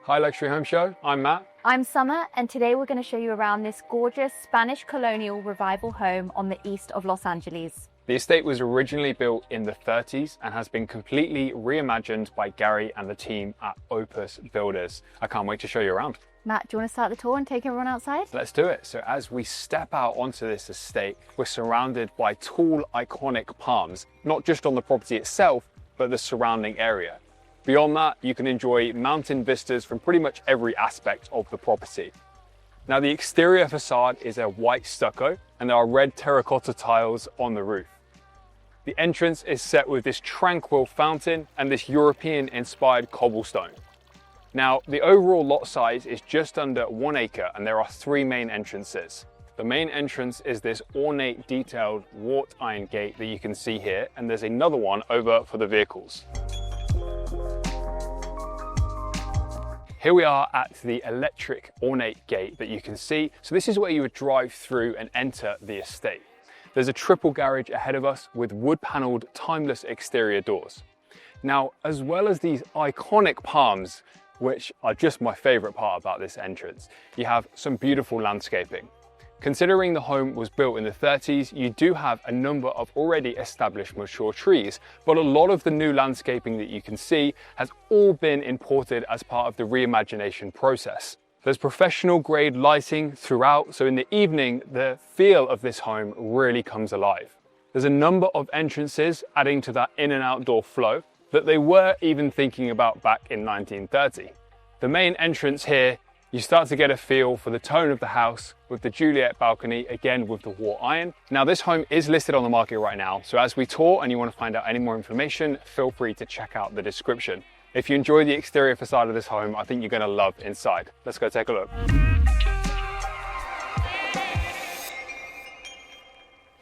Hi Luxury Home Show, I'm Matt. I'm Summer, and today we're going to show you around this gorgeous Spanish Colonial Revival home on the east of Los Angeles. The estate was originally built in the 30s and has been completely reimagined by Gary and the team at Opus Builders. I can't wait to show you around. Matt, do you want to start the tour and take everyone outside? Let's do it. So as we step out onto this estate, we're surrounded by tall, iconic palms, not just on the property itself, but the surrounding area. Beyond that, you can enjoy mountain vistas from pretty much every aspect of the property. Now, the exterior facade is a white stucco and there are red terracotta tiles on the roof. The entrance is set with this tranquil fountain and this European-inspired cobblestone. Now, the overall lot size is just under 1 acre and there are 3 main entrances. The main entrance is this ornate, detailed wrought iron gate that you can see here, and there's another one over for the vehicles. Here we are at the electric ornate gate that you can see. So this is where you would drive through and enter the estate. There's a triple garage ahead of us with wood-paneled, timeless exterior doors. Now, as well as these iconic palms, which are just my favorite part about this entrance, you have some beautiful landscaping. Considering the home was built in the 30s, you do have a number of already established mature trees, but a lot of the new landscaping that you can see has all been imported as part of the reimagination process. There's professional grade lighting throughout, so in the evening, the feel of this home really comes alive. There's a number of entrances adding to that in and outdoor flow that they were even thinking about back in 1930. The main entrance here, you start to get a feel for the tone of the house with the Juliet balcony, again with the wrought iron. Now, this home is listed on the market right now, so as we tour and you want to find out any more information, feel free to check out the description. If you enjoy the exterior facade of this home, I think you're going to love inside. Let's go take a look.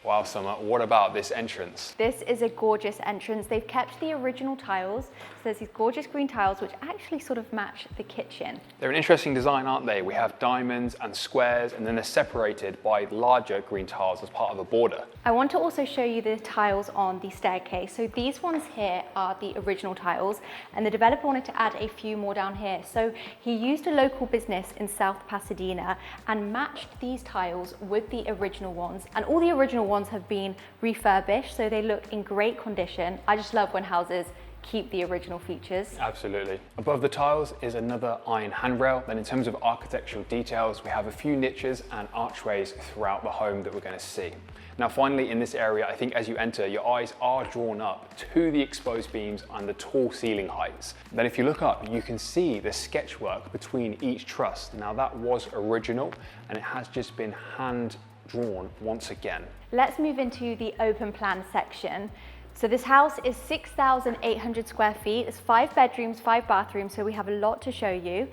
Wow, Summer, what about this entrance? This is a gorgeous entrance. They've kept the original tiles. So there's these gorgeous green tiles which actually sort of match the kitchen. They're an interesting design, aren't they? We have diamonds and squares, and then they're separated by larger green tiles as part of a border. I want to also show you the tiles on the staircase. So these ones here are the original tiles, and the developer wanted to add a few more down here. So he used a local business in South Pasadena and matched these tiles with the original ones, and all the original ones have been refurbished, so they look in great condition. I just love when houses keep the original features. Absolutely. Above the tiles is another iron handrail. Then in terms of architectural details, we have a few niches and archways throughout the home that we're going to see. Now, finally, in this area, I think as you enter, your eyes are drawn up to the exposed beams and the tall ceiling heights. Then if you look up, you can see the sketchwork between each truss. Now, that was original and it has just been hand drawn once again. Let's move into the open plan section. So this house is 6,800 square feet. It's 5 bedrooms, 5 bathrooms, so we have a lot to show you.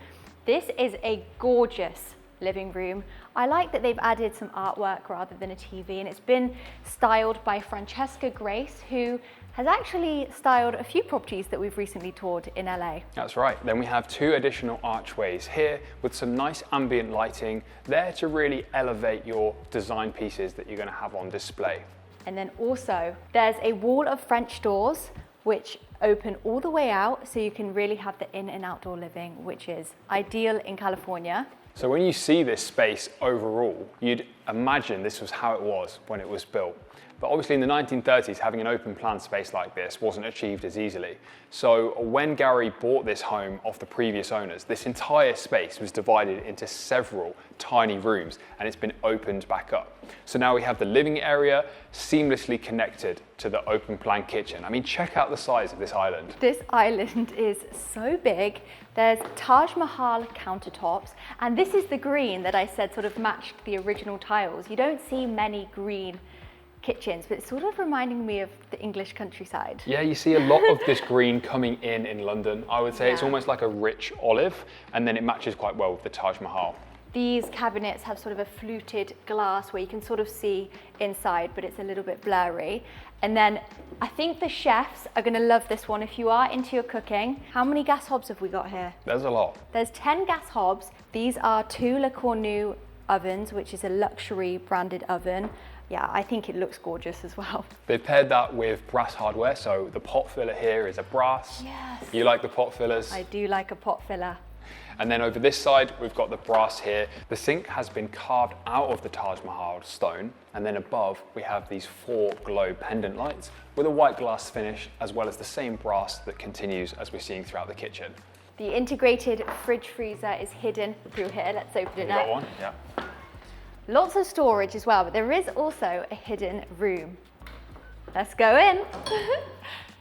This is a gorgeous living room. I like that they've added some artwork rather than a TV, and it's been styled by Francesca Grace, who has actually styled a few properties that we've recently toured in LA. That's right. Then we have 2 additional archways here with some nice ambient lighting there to really elevate your design pieces that you're going to have on display. And then also there's a wall of French doors which open all the way out, so you can really have the in and outdoor living, which is ideal in California. So when you see this space overall, you'd imagine this was how it was when it was built. But obviously in the 1930s, having an open plan space like this wasn't achieved as easily. So when Gary bought this home off the previous owners, this entire space was divided into several tiny rooms and it's been opened back up. So now we have the living area seamlessly connected to the open plan kitchen. I mean, check out the size of this island. This island is so big. There's Taj Mahal countertops, and this is the green that I said sort of matched the original tiles. You don't see many green kitchens, but it's sort of reminding me of the English countryside. Yeah, you see a lot of this green coming in London. I would say it's almost like a rich olive, and then it matches quite well with the Taj Mahal. These cabinets have sort of a fluted glass where you can sort of see inside, but it's a little bit blurry. And then I think the chefs are going to love this one if you are into your cooking. How many gas hobs have we got here? There's a lot. There's 10 gas hobs. These are 2 Le Cornu ovens, which is a luxury branded oven. Yeah, I think it looks gorgeous as well. They've paired that with brass hardware, so the pot filler here is a brass. Yes. You like the pot fillers? I do like a pot filler. And then over this side, we've got the brass here. The sink has been carved out of the Taj Mahal stone. And then above, we have these 4 glow pendant lights with a white glass finish, as well as the same brass that continues as we're seeing throughout the kitchen. The integrated fridge freezer is hidden through here. Let's open it up. Got one? Yeah. Lots of storage as well, but there is also a hidden room. Let's go in.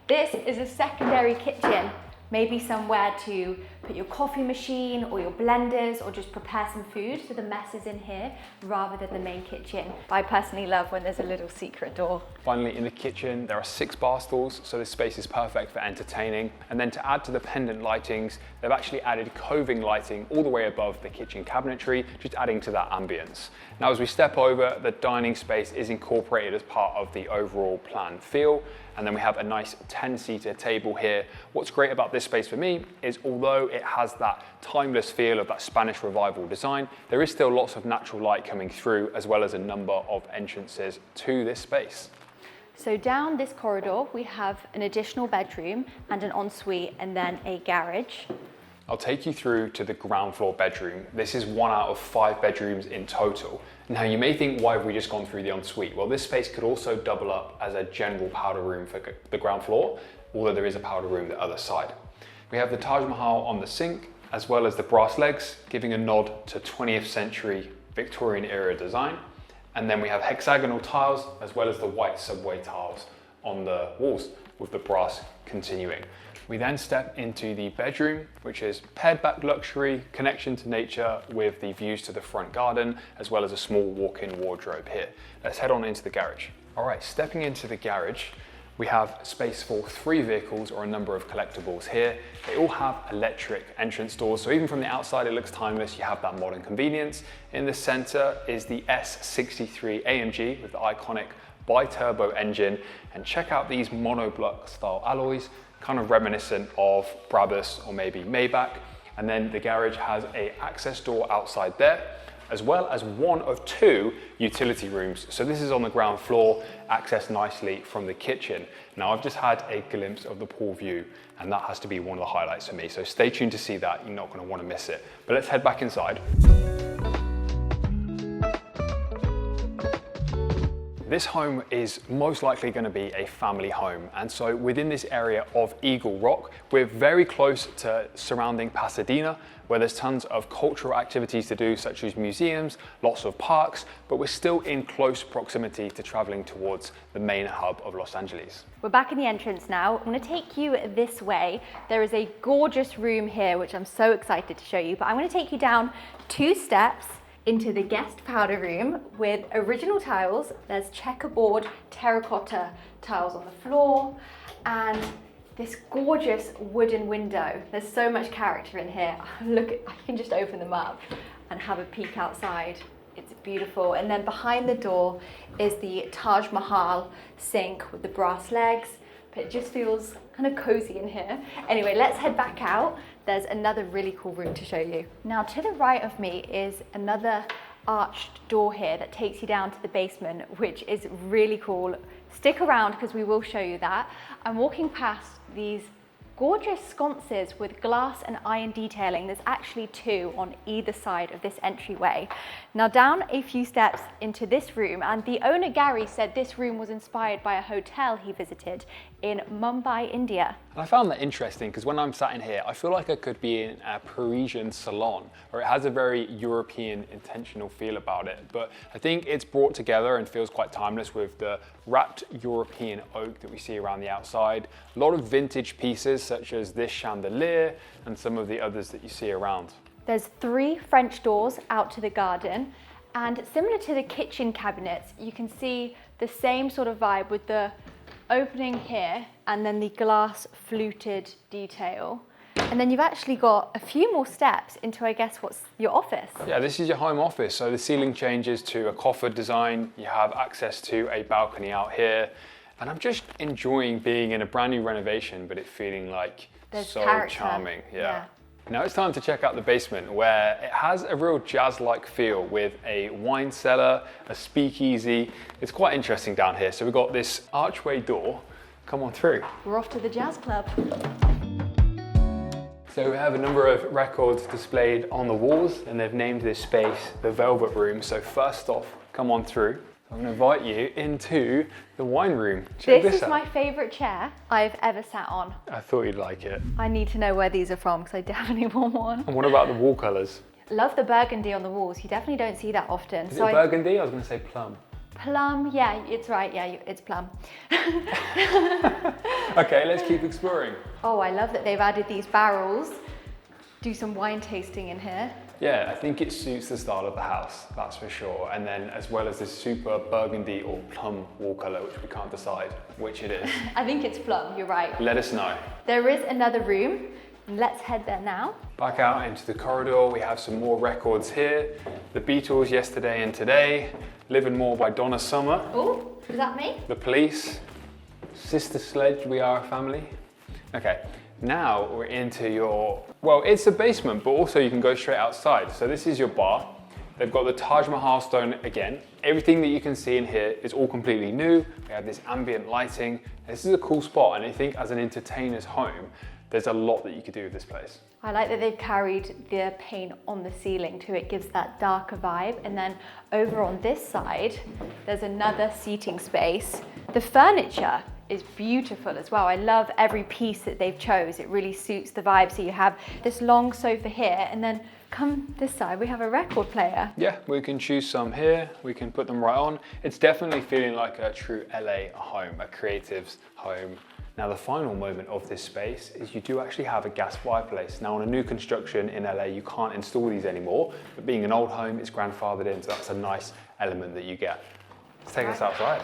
This is a secondary kitchen, maybe somewhere to put your coffee machine or your blenders or just prepare some food, so the mess is in here rather than the main kitchen. I personally love when there's a little secret door. Finally, in the kitchen, there are 6 bar stools, so this space is perfect for entertaining. And then to add to the pendant lightings, they've actually added coving lighting all the way above the kitchen cabinetry, just adding to that ambience. Now, as we step over, the dining space is incorporated as part of the overall plan feel. And then we have a nice 10-seater table here. What's great about this space for me is although it has that timeless feel of that Spanish Revival design, there is still lots of natural light coming through, as well as a number of entrances to this space. So down this corridor, we have an additional bedroom and an ensuite and then a garage. I'll take you through to the ground floor bedroom. This is 1 out of 5 bedrooms in total. Now you may think, why have we just gone through the ensuite? Well, this space could also double up as a general powder room for the ground floor, although there is a powder room the other side. We have the Taj Mahal on the sink, as well as the brass legs, giving a nod to 20th century Victorian era design. And then we have hexagonal tiles, as well as the white subway tiles on the walls, with the brass continuing. We then step into the bedroom, which is pared back luxury, connection to nature with the views to the front garden, as well as a small walk-in wardrobe here. Let's head on into the garage. All right, stepping into the garage, we have space for 3 vehicles or a number of collectibles here. They all have electric entrance doors, so even from the outside it looks timeless. You have that modern convenience. In the center is the S63 AMG with the iconic bi-turbo engine, and check out these monoblock style alloys, kind of reminiscent of Brabus or maybe Maybach. And then the garage has a access door outside there, as well as 1 of 2 utility rooms. So this is on the ground floor, accessed nicely from the kitchen. Now I've just had a glimpse of the pool view, and that has to be one of the highlights for me. So stay tuned to see that, you're not gonna wanna miss it. But let's head back inside. This home is most likely going to be a family home, and so within this area of Eagle Rock, we're very close to surrounding Pasadena, where there's tons of cultural activities to do, such as museums, lots of parks, but we're still in close proximity to traveling towards the main hub of Los Angeles. We're back in the entrance now. I'm going to take you this way. There is a gorgeous room here, which I'm so excited to show you, but I'm going to take you down 2 steps into the guest powder room with original tiles. There's checkerboard terracotta tiles on the floor and this gorgeous wooden window. There's so much character in here. Look, I can just open them up and have a peek outside. It's beautiful. And then behind the door is the Taj Mahal sink with the brass legs, but it just feels kind of cozy in here. Anyway, let's head back out. There's another really cool room to show you. Now to the right of me is another arched door here that takes you down to the basement, which is really cool. Stick around because we will show you that. I'm walking past these gorgeous sconces with glass and iron detailing. There's actually 2 on either side of this entryway. Now down a few steps into this room, and the owner Gary said this room was inspired by a hotel he visited in Mumbai, India. I found that interesting because when I'm sat in here, I feel like I could be in a Parisian salon, or it has a very European intentional feel about it. But I think it's brought together and feels quite timeless with the wrapped European oak that we see around the outside. A lot of vintage pieces such as this chandelier and some of the others that you see around. There's 3 French doors out to the garden, and similar to the kitchen cabinets, you can see the same sort of vibe with the opening here and then the glass fluted detail. And then you've actually got a few more steps into, I guess, what's your office. Yeah, this is your home office. So the ceiling changes to a coffered design. You have access to a balcony out here. And I'm just enjoying being in a brand new renovation, but it feeling like There's so character. charming. Yeah. Now it's time to check out the basement, where it has a real jazz-like feel with a wine cellar, a speakeasy. It's quite interesting down here. So we've got this archway door. Come on through. We're off to the jazz club. So we have a number of records displayed on the walls, and they've named this space the Velvet Room. So first off, come on through. I'm going to invite you into the wine room. Check This this is out. my favourite chair I've ever sat on. I thought you'd like it. I need to know where these are from because I definitely want one. And what about the wall colours? Love the burgundy on the walls. You definitely don't see that often. Is it burgundy? I was going to say plum. Plum, yeah, it's right. Yeah, it's plum. Okay, let's keep exploring. Oh, I love that they've added these barrels. Do some wine tasting in here. Yeah, I think it suits the style of the house, that's for sure. And then as well as this super burgundy or plum wall colour, which we can't decide which it is. I think it's plum, you're right. Let us know. There is another room. Let's head there now. Back out into the corridor, we have some more records here. The Beatles, Yesterday and Today, Living More by Donna Summer. Oh, is that me? The Police, Sister Sledge, We Are a Family. Okay, now we're into your, well, it's a basement, but also you can go straight outside. So this is your bar. They've got the Taj Mahal stone again. Everything that you can see in here is all completely new. We have this ambient lighting. This is a cool spot, and I think as an entertainer's home, there's a lot that you could do with this place. I like that they've carried the paint on the ceiling too. It gives that darker vibe. And then over on this side, there's another seating space. The furniture is beautiful as well. I love every piece that they've chose. It really suits the vibe. So you have this long sofa here, and then come this side, we have a record player. Yeah, we can choose some here. We can put them right on. It's definitely feeling like a true LA home, a creative's home. Now the final moment of this space is you do actually have a gas fireplace. Now on a new construction in LA, you can't install these anymore, but being an old home, it's grandfathered in, so that's a nice element that you get. Let's take us outside.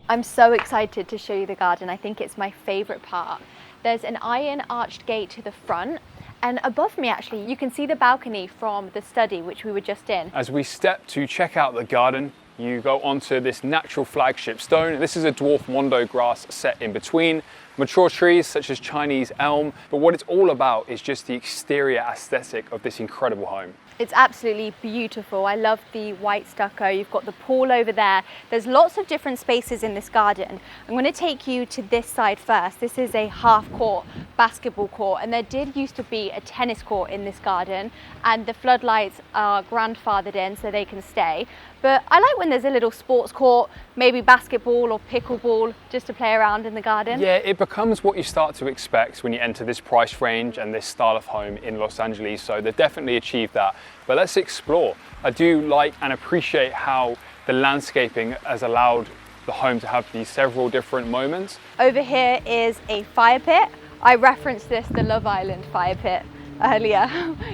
I'm so excited to show you the garden. I think it's my favorite part. There's an iron arched gate to the front, and above me actually, you can see the balcony from the study, which we were just in. As we step to check out the garden, you go onto this natural flagship stone. This is a dwarf mondo grass set in between mature trees such as Chinese elm, but what it's all about is just the exterior aesthetic of this incredible home. It's absolutely beautiful. I love the white stucco. You've got the pool over there. There's lots of different spaces in this garden. I'm going to take you to this side first. This is a half court basketball court, and there did used to be a tennis court in this garden, and the floodlights are grandfathered in so they can stay. But I like when there's a little sports court, maybe basketball or pickleball, just to play around in the garden. Yeah, it becomes what you start to expect when you enter this price range and this style of home in Los Angeles, so they've definitely achieved that. But let's explore. I do like and appreciate how the landscaping has allowed the home to have these several different moments. Over here is a fire pit. I referenced this, the Love Island fire pit, earlier.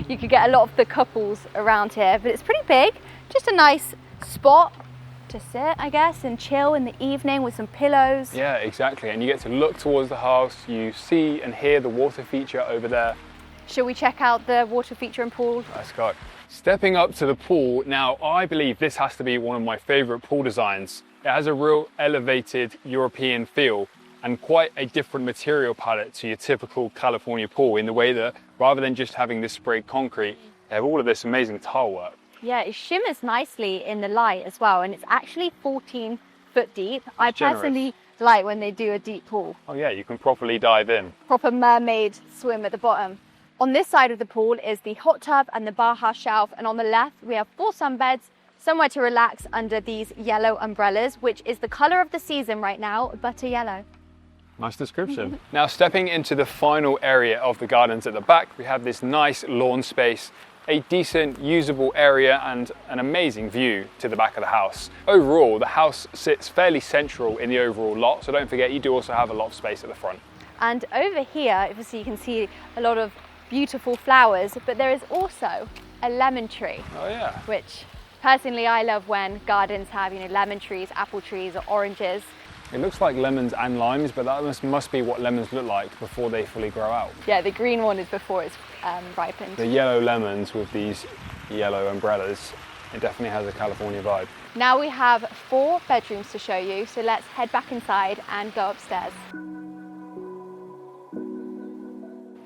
You could get a lot of the couples around here, but it's pretty big. Just a nice spot to sit, I guess, and chill in the evening with some pillows. Yeah, exactly. And you get to look towards the house. You see and hear the water feature over there. Shall we check out the water feature and pool? Let's go. Stepping up to the pool, now I believe this has to be one of my favorite pool designs. It has a real elevated European feel and quite a different material palette to your typical California pool, in the way that rather than just having this sprayed concrete, they have all of this amazing tile work. Yeah, it shimmers nicely in the light as well, and it's actually 14 foot deep. I personally like when they do a deep pool. Oh yeah, you can properly dive in. Proper mermaid swim at the bottom. On this side of the pool is the hot tub and the Baja shelf, and on the left we have 4 sunbeds, somewhere to relax under these yellow umbrellas, which is the colour of the season right now, butter yellow. Nice description. Now stepping into the final area of the gardens at the back, we have this nice lawn space, a decent usable area and an amazing view to the back of the house. Overall, the house sits fairly central in the overall lot, so don't forget you do also have a lot of space at the front. And over here, obviously you can see a lot of beautiful flowers, but there is also a lemon tree. Oh yeah. Which personally I love when gardens have, lemon trees, apple trees or oranges. It looks like lemons and limes, but that must be what lemons look like before they fully grow out. Yeah, the green one is before it's ripened. The yellow lemons with these yellow umbrellas, it definitely has a California vibe. Now we have 4 bedrooms to show you, so let's head back inside and go upstairs.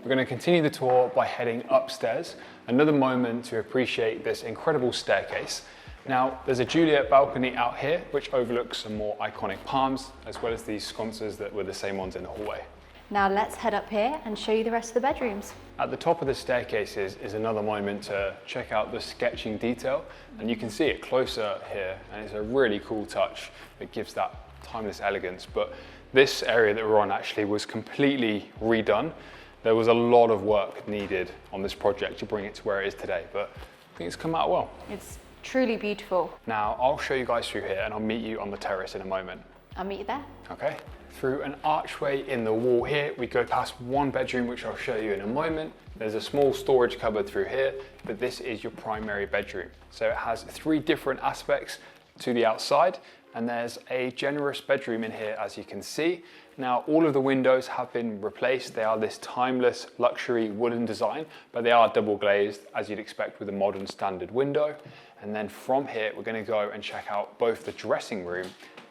We're going to continue the tour by heading upstairs. Another moment to appreciate this incredible staircase. Now, there's a Juliet balcony out here, which overlooks some more iconic palms, as well as these sconces that were the same ones in the hallway. Now let's head up here and show you the rest of the bedrooms. At the top of the staircases is another moment to check out the sketching detail, and you can see it closer here, and it's a really cool touch. It gives that timeless elegance, but this area that we're on actually was completely redone. There was a lot of work needed on this project to bring it to where it is today, but I think it's come out well. It's truly beautiful. Now, I'll show you guys through here and I'll meet you on the terrace in a moment. I'll meet you there. Okay. Through an archway in the wall here, we go past one bedroom, which I'll show you in a moment. There's a small storage cupboard through here, but this is your primary bedroom. So it has 3 different aspects to the outside, and there's a generous bedroom in here, as you can see. Now, all of the windows have been replaced. They are this timeless luxury wooden design, but they are double glazed, as you'd expect with a modern standard window. And then from here, we're going to go and check out both the dressing room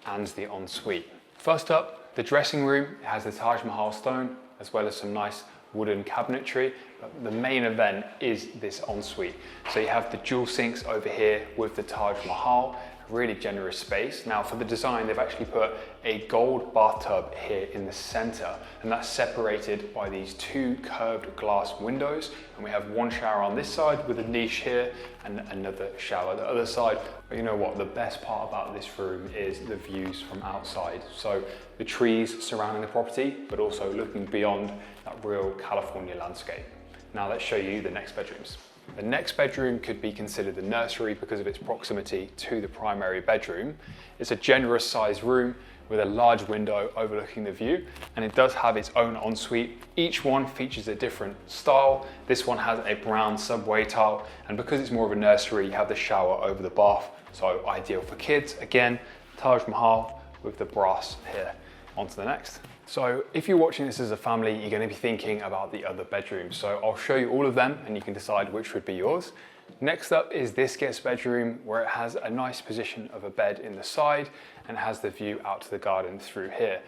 and the ensuite. First up, the dressing room. It has the Taj Mahal stone, as well as some nice wooden cabinetry, but the main event is this ensuite. So you have the dual sinks over here with the Taj Mahal, really generous space. Now for the design, they've actually put a gold bathtub here in the center, and that's separated by these 2 curved glass windows. And we have one shower on this side with a niche here and another shower the other side. But you know what, the best part about this room is the views from outside. So the trees surrounding the property, but also looking beyond that real California landscape. Now let's show you the next bedrooms. The next bedroom could be considered the nursery because of its proximity to the primary bedroom. It's a generous sized room with a large window overlooking the view, and it does have its own ensuite. Each one features a different style. This one has a brown subway tile, and because it's more of a nursery, you have the shower over the bath, so ideal for kids. Again, Taj Mahal with the brass here. On to the next. So if you're watching this as a family, you're going to be thinking about the other bedrooms. So I'll show you all of them and you can decide which would be yours. Next up is this guest bedroom, where it has a nice position of a bed in the side and has the view out to the garden through here.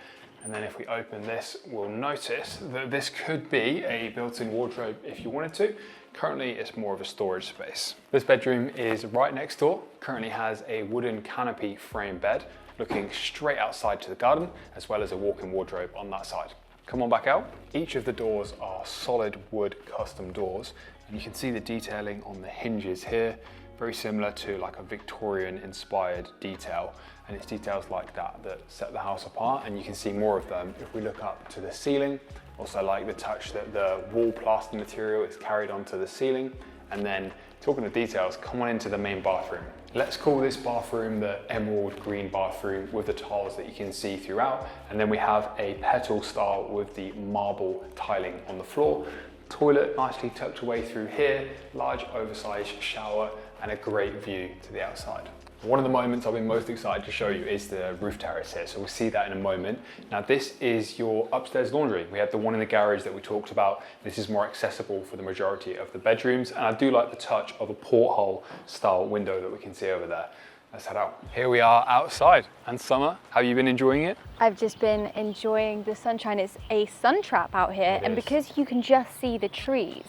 And then if we open this, we'll notice that this could be a built-in wardrobe if you wanted to. Currently, it's more of a storage space. This bedroom is right next door, currently has a wooden canopy frame bed, looking straight outside to the garden, as well as a walk-in wardrobe on that side. Come on back out. Each of the doors are solid wood custom doors, and you can see the detailing on the hinges here, very similar to like a Victorian inspired detail. And it's details like that that set the house apart, and you can see more of them if we look up to the ceiling. Also like the touch that the wall plaster material is carried onto the ceiling. And then talking of details, come on into the main bathroom. Let's call this bathroom the emerald green bathroom with the tiles that you can see throughout. And then we have a petal style with the marble tiling on the floor. Toilet nicely tucked away through here, large oversized shower, and a great view to the outside. One of the moments I've been most excited to show you is the roof terrace here, so we'll see that in a moment. Now this is your upstairs laundry. We had the one in the garage that we talked about. This is more accessible for the majority of the bedrooms, and I do like the touch of a porthole style window that we can see over there. Let's head out. Here we are outside. And Summer, have you been enjoying it? I've just been enjoying the sunshine. It's a sun trap out here, and because you can just see the trees,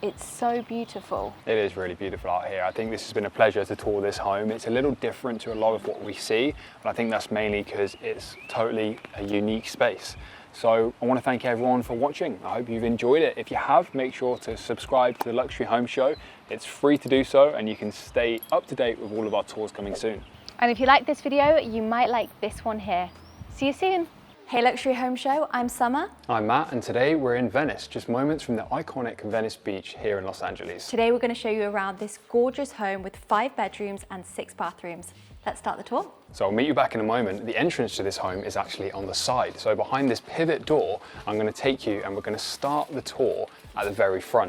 it's so beautiful. It is really beautiful out here. I think this has been a pleasure to tour this home. It's a little different to a lot of what we see, but I think that's mainly because it's totally a unique space. So I want to thank everyone for watching. I hope you've enjoyed it. If you have, make sure to subscribe to the Luxury Home Show. It's free to do so, and you can stay up to date with all of our tours coming soon. And if you like this video, you might like this one here. See you soon. Hey Luxury Home Show, I'm Summer. I'm Matt, and today we're in Venice, just moments from the iconic Venice Beach here in Los Angeles. Today we're going to show you around this gorgeous home with 5 bedrooms and 6 bathrooms. Let's start the tour. So I'll meet you back in a moment. The entrance to this home is actually on the side. So behind this pivot door, I'm going to take you and we're going to start the tour at the very front.